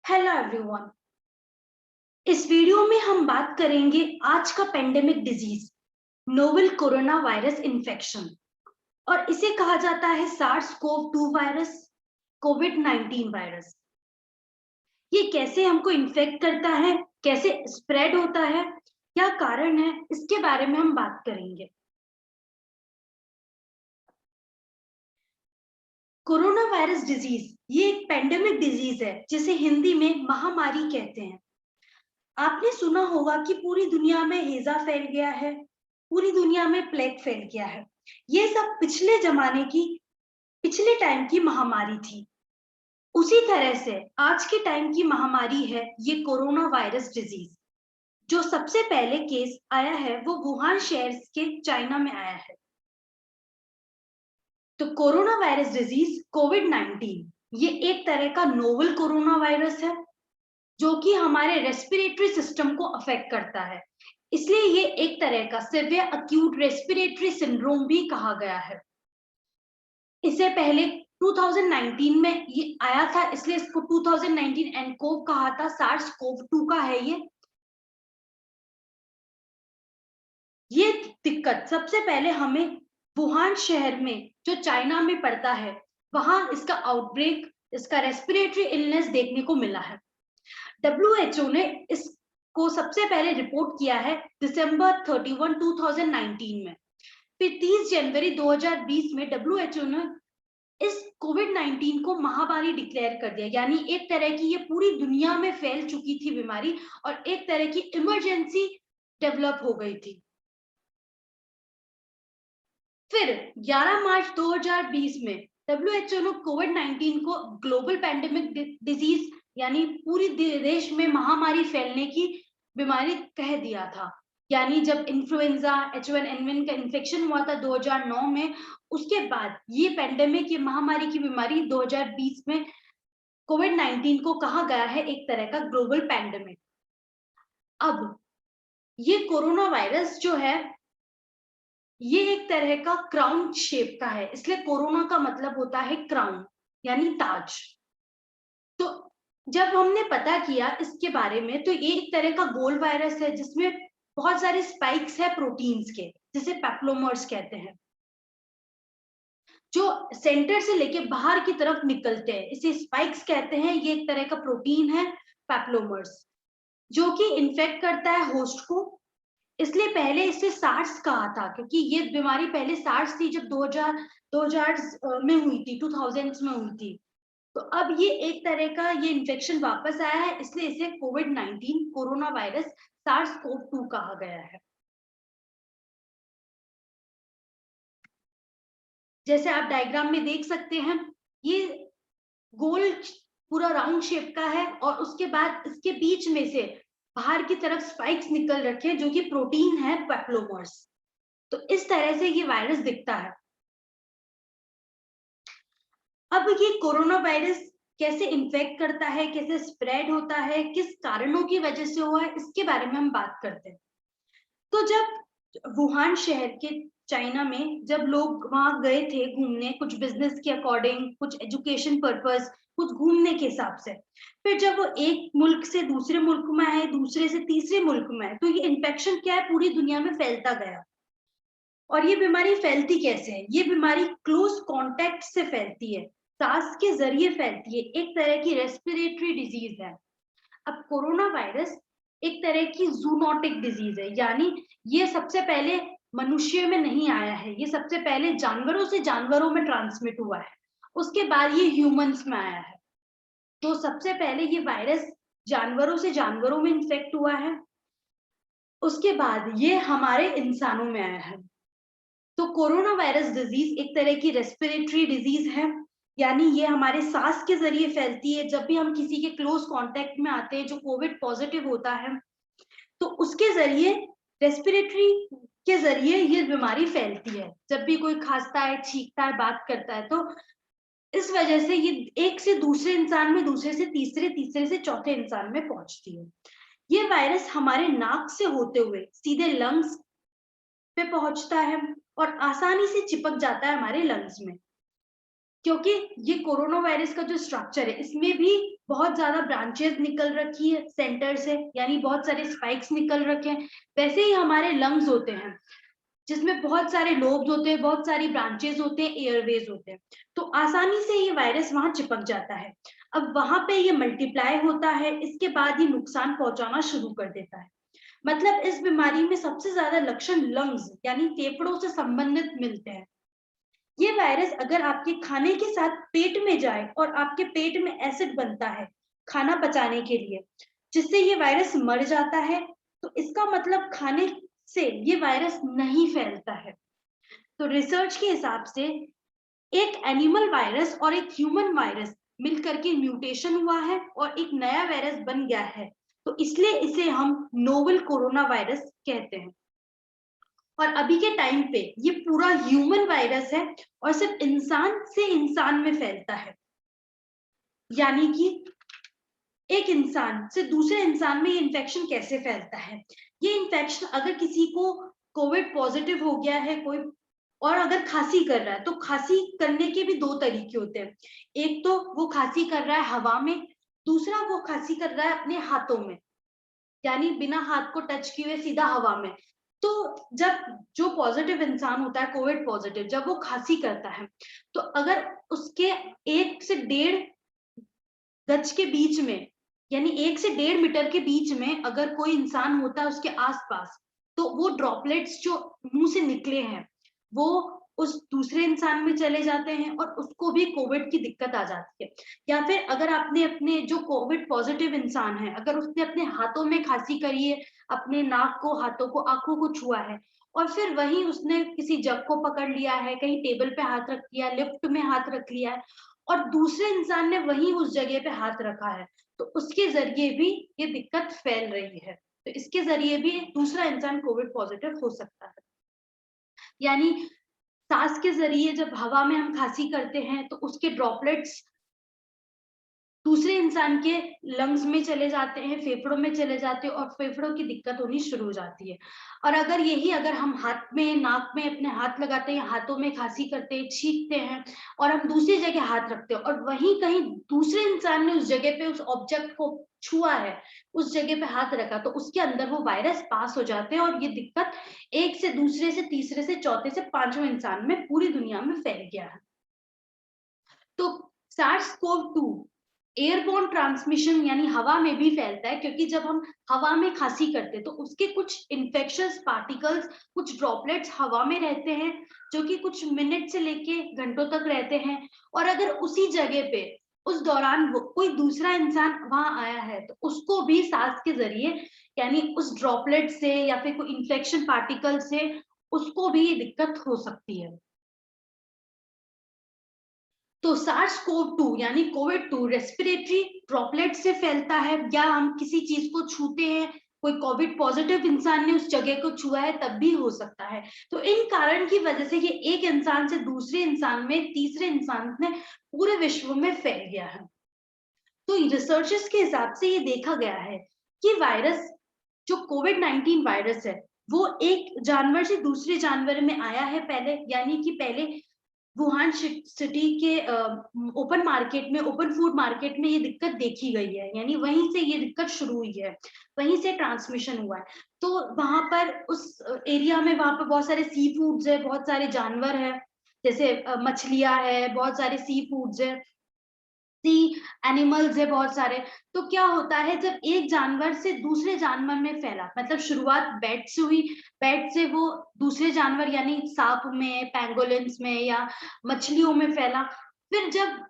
Hello everyone. इस video में हम बात करेंगे आज का pandemic disease novel corona virus infection, और इसे कहा जाता है सार्स कोव 2 वायरस, कोविड-19 वायरस। ये कैसे हमको इन्फेक्ट करता है, कैसे स्प्रेड होता है, क्या कारण है, इसके बारे में हम बात करेंगे। कोरोना वायरस डिजीज ये एक पेंडेमिक डिजीज है जिसे हिंदी में महामारी कहते हैं। आपने सुना होगा कि पूरी दुनिया में हैजा फैल गया है, पूरी दुनिया में प्लेग फैल गया है। ये सब पिछले टाइम की महामारी थी। उसी तरह से आज के टाइम की महामारी है ये कोरोना वायरस डिजीज। जो सबसे पहले केस आया है वो वुहान शहर के चाइना में आया है। तो कोरोना वायरस डिजीज कोविड-19 ये एक तरह का नोवेल कोरोना वायरस है जो कि हमारे रेस्पिरेटरी सिस्टम को अफेक्ट करता है। इसलिए ये एक तरह का सिवियर अक्यूट रेस्पिरेटरी सिंड्रोम भी कहा गया है। इसे पहले 2019 में ये आया था, इसलिए इसको 2019 एनकोव कहा था। सार्स कोव 2 का है ये दिक्कत सबसे पहले हमें वुहान शहर में जो चाइना में पड़ता है वहां इसका आउटब्रेक, इसका रेस्पिरेटरी इलनेस देखने को मिला है। WHO ने इसको सबसे पहले रिपोर्ट किया है दिसंबर 31, 2019 में। फिर 30 जनवरी 2020 में WHO ने इस कोविड-19 को महामारी डिक्लेयर कर दिया, यानी एक तरह की ये पूरी दुनिया में फैल चुकी थी बीमारी और एक तरह की इमरजेंसी डेवलप हो गई थी। फिर 11 मार्च 2020 में WHO ने कोविड-19 को ग्लोबल पैंडेमिक डिजीज यानी पूरी देश में महामारी फैलने की बीमारी कह दिया था। यानी जब इन्फ्लुएंजा H1N1 का इन्फेक्शन हुआ था 2009 में, उसके बाद ये पेंडेमिक, ये महामारी की बीमारी 2020 में कोविड-19 को कहा गया है एक तरह का ग्लोबल पैंडेमिक। अब ये कोरोना वायरस जो है ये एक तरह का क्राउन शेप का है, इसलिए कोरोना का मतलब होता है क्राउन यानी ताज। तो जब हमने पता किया इसके बारे में तो ये एक तरह का गोल वायरस है जिसमें बहुत सारे स्पाइक्स है प्रोटीन्स के, जिसे पैप्लोमर्स कहते हैं, जो सेंटर से लेके बाहर की तरफ निकलते हैं। इसे स्पाइक्स कहते हैं। ये एक तरह का प्रोटीन है पैप्लोमर्स, जो कि इन्फेक्ट करता है होस्ट को। इसलिए पहले इसे सार्स कहा था, क्योंकि ये बीमारी पहले सार्स थी जब 2000 में हुई थी, 2000 में हुई थी। तो अब ये एक तरह का ये इन्फेक्शन वापस आया है, इसलिए इसे कोविड-19 कोरोना वायरस सार्स कोव 2 कहा गया है। जैसे आप डायग्राम में देख सकते हैं, ये गोल पूरा राउंड शेप का है और उसके बाद इसके बीच में से बाहर की तरफ स्पाइक्स निकल रखे हैं जो कि प्रोटीन है पैप्लोमर्स। तो इस तरह से ये वायरस दिखता है। अब ये कोरोना वायरस कैसे इन्फेक्ट करता है, कैसे स्प्रेड होता है, किस कारणों की वजह से हुआ है, इसके बारे में हम बात करते हैं। तो जब वुहान शहर के चाइना में जब लोग वहां गए थे घूमने, कुछ बिजनेस के अकॉर्डिंग, कुछ एजुकेशन पर्पस, कुछ घूमने के हिसाब से, फिर जब वो एक मुल्क से दूसरे मुल्क में आए, दूसरे से तीसरे मुल्क में आए, तो ये इन्फेक्शन क्या है पूरी दुनिया में फैलता गया। और ये बीमारी फैलती कैसे है? ये बीमारी क्लोज कांटेक्ट से फैलती है, सांस के जरिए फैलती है, एक तरह की रेस्पिरेटरी डिजीज है। अब कोरोना वायरस एक तरह की जूनोटिक डिजीज है, यानी ये सबसे पहले मनुष्य में नहीं आया है, ये सबसे पहले जानवरों से जानवरों में ट्रांसमिट हुआ है, उसके बाद ये ह्यूमंस में आया है। तो सबसे पहले ये वायरस जानवरों से जानवरों में इन्फेक्ट हुआ है, उसके बाद ये हमारे इंसानों में आया है। तो कोरोना वायरस डिजीज एक तरह की रेस्पिरेटरी डिजीज है, यानी ये हमारे सांस के जरिए फैलती है। जब भी हम किसी के क्लोज कांटेक्ट में आते हैं जो कोविड पॉजिटिव होता है, तो उसके जरिए, रेस्पिरेटरी के जरिए ये बीमारी फैलती है। जब भी कोई खांसता है, छींकता है, बात करता है, तो इस वजह से ये एक से दूसरे इंसान में, दूसरे से तीसरे, तीसरे से चौथे इंसान में पहुंचती है। ये वायरस हमारे नाक से होते हुए सीधे लंग्स पे पहुंचता है और आसानी से चिपक जाता है हमारे लंग्स में। क्योंकि ये कोरोना वायरस का जो स्ट्रक्चर है इसमें भी बहुत ज्यादा ब्रांचेस निकल रखी है सेंटर से, यानी बहुत सारे स्पाइक्स निकल रखे हैं। वैसे ही हमारे लंग्स होते हैं जिसमें बहुत सारे लोब्स होते हैं, बहुत सारी ब्रांचेस होते हैं, एयरवेज होते हैं, तो आसानी से ये वायरस वहां चिपक जाता है। अब वहां पे ये मल्टीप्लाई होता है, इसके बाद ये नुकसान पहुंचाना शुरू कर देता है। मतलब इस बीमारी में सबसे ज्यादा लक्षण लंग्स यानी फेफड़ों से संबंधित मिलते हैं। ये वायरस अगर आपके खाने के साथ पेट में जाए और आपके पेट में एसिड बनता है खाना पचाने के लिए, जिससे ये वायरस मर जाता है, तो इसका मतलब खाने से ये वायरस नहीं फैलता है। तो रिसर्च के हिसाब से एक एनिमल वायरस और एक ह्यूमन वायरस मिलकर के म्यूटेशन हुआ है और एक नया वायरस बन गया है, तो इसलिए इसे हम नोवेल कोरोना वायरस कहते हैं। और अभी के टाइम पे ये पूरा ह्यूमन वायरस है और सिर्फ इंसान से इंसान में फैलता है, यानी कि एक इंसान से दूसरे इंसान में ये इन्फेक्शन कैसे फैलता है। ये इन्फेक्शन अगर किसी को कोविड पॉजिटिव हो गया है कोई, और अगर खांसी कर रहा है, तो खांसी करने के भी दो तरीके होते हैं। एक तो वो खांसी कर रहा है हवा में, दूसरा वो खांसी कर रहा है अपने हाथों में, यानी बिना हाथ को टच किए हुए सीधा हवा में। तो जब जो पॉजिटिव इंसान होता है कोविड पॉजिटिव, जब वो खांसी करता है, तो अगर उसके 1 से 1.5 गज के बीच में, यानी 1 से 1.5 मीटर के बीच में अगर कोई इंसान होता है उसके आसपास, तो वो ड्रॉपलेट्स जो मुंह से निकले हैं वो उस दूसरे इंसान में चले जाते हैं और उसको भी कोविड की दिक्कत आ जाती है। या फिर अगर आपने अपने जो कोविड पॉजिटिव इंसान है, अगर उसने अपने हाथों में खांसी करी है, अपने नाक को, हाथों को, आंखों को छुआ है, और फिर वही उसने किसी जग को पकड़ लिया है, कहीं टेबल पे हाथ रख लिया, लिफ्ट में हाथ रख लिया है, और दूसरे इंसान ने वही उस जगह पे हाथ रखा है, तो उसके जरिए भी ये दिक्कत फैल रही है। तो इसके जरिए भी दूसरा इंसान कोविड पॉजिटिव हो सकता है। यानी सांस के जरिए जब हवा में हम खांसी करते हैं तो उसके ड्रॉपलेट्स दूसरे इंसान के लंग्स में चले जाते हैं, फेफड़ों में चले जाते हैं और फेफड़ों की दिक्कत होनी शुरू हो जाती है। और अगर हम हाथ में, नाक में अपने हाथ लगाते हैं, हाथों में खांसी करते हैं, छींकते हैं और हम दूसरी जगह हाथ रखते हैं और वहीं कहीं दूसरे इंसान ने उस जगह पे उस ऑब्जेक्ट को छुआ है, उस जगह पे हाथ रखा, तो उसके अंदर वो वायरस पास हो जाते हैं और ये दिक्कत एक से दूसरे से तीसरे से चौथे से पांचवें इंसान में पूरी दुनिया में फैल गया है। तो सार्स कोव 2 एयरबोर्न ट्रांसमिशन यानी हवा में भी फैलता है, क्योंकि जब हम हवा में खांसी करते हैं तो उसके कुछ इन्फेक्शस पार्टिकल्स, कुछ ड्रॉपलेट्स हवा में रहते हैं जो कि कुछ मिनट से लेके घंटों तक रहते हैं। और अगर उसी जगह पे उस दौरान वो कोई दूसरा इंसान वहां आया है तो उसको भी सांस के जरिए, यानी उस ड्रॉपलेट से या फिर कोई इन्फेक्शन पार्टिकल से उसको भी दिक्कत हो सकती है। तो सार्स कोव 2 यानी कोविड 2 रेस्पिरेटरी ड्रॉपलेट से फैलता है, या हम किसी चीज को छूते हैं, कोई कोविड पॉजिटिव इंसान ने उस जगह को छुआ है तब भी हो सकता है। तो इन कारण की वजह से ये एक इंसान से दूसरे इंसान में, तीसरे इंसान में, पूरे विश्व में फैल गया है। तो रिसर्चर्स के हिसाब से ये देखा गया है कि वायरस, जो कोविड 19 वायरस है, वो एक जानवर से दूसरे जानवर में आया है पहले, यानी कि पहले वुहान सिटी के ओपन मार्केट में, ओपन फूड मार्केट में ये दिक्कत देखी गई है, यानी वहीं से ये दिक्कत शुरू हुई है, वहीं से ट्रांसमिशन हुआ है। तो वहां पर उस एरिया में, वहां पर बहुत सारे सी फूड्स है, बहुत सारे जानवर है, जैसे मछलियां है, बहुत सारे सी फूड्स है, सी एनिमल्स है बहुत सारे। तो क्या होता है जब एक जानवर से दूसरे जानवर में फैला, मतलब शुरुआत बैट से हुई, बैट से वो दूसरे जानवर यानी सांप में, पैंगोलिन्स में या मछलियों में फैला, फिर जब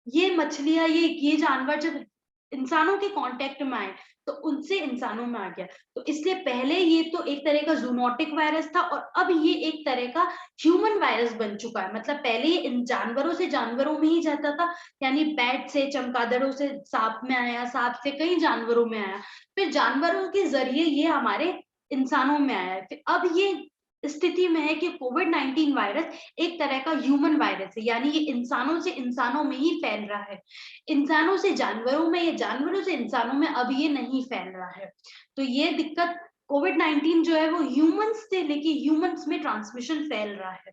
ये मछलियां, ये जानवर जब इंसानों के कांटेक्ट में आए तो उनसे इंसानों में आ गया। तो इसलिए पहले ये तो एक तरह का जूनोटिक वायरस था और अब ये एक तरह का ह्यूमन वायरस बन चुका है। मतलब पहले ये इन जानवरों से जानवरों में ही जाता था, यानी बैट से, चमगादड़ों से सांप में आया, सांप से कई जानवरों में आया, फिर जानवरों के जरिए ये हमारे इंसानों में आया है। फिर अब ये स्थिति में है कि कोविड 19 वायरस एक तरह का ह्यूमन वायरस है, यानी ये इंसानों से इंसानों में ही फैल रहा है, इंसानों से जानवरों में या जानवरों से इंसानों में अब ये नहीं फैल रहा है। तो ये दिक्कत, कोविड 19 जो है वो ह्यूमंस से लेके ह्यूमंस में ट्रांसमिशन फैल रहा है।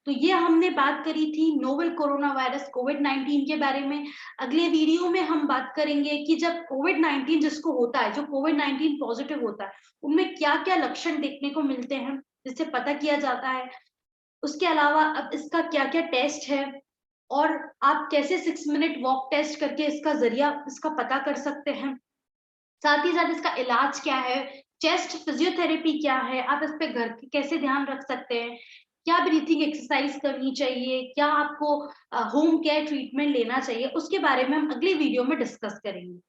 तो ये हमने बात करी थी नोवेल कोरोना वायरस कोविड-19 के बारे में। अगले वीडियो में हम बात करेंगे कि जब कोविड-19 जिसको होता है, जो कोविड-19 पॉजिटिव होता है, उनमें क्या-क्या लक्षण देखने को मिलते हैं, जिससे पता किया जाता है। उसके अलावा अब इसका क्या-क्या टेस्ट है और आप कैसे 6 मिनट वॉक टेस्ट करके इसका पता कर सकते हैं। साथ ही साथ इसका इलाज क्या है, चेस्ट फिजियोथेरेपी क्या है, आप इस पे घर पे कैसे ध्यान रख सकते हैं, क्या ब्रीथिंग एक्सरसाइज करनी चाहिए, क्या आपको होम केयर ट्रीटमेंट लेना चाहिए, उसके बारे में हम अगले वीडियो में डिस्कस करेंगे।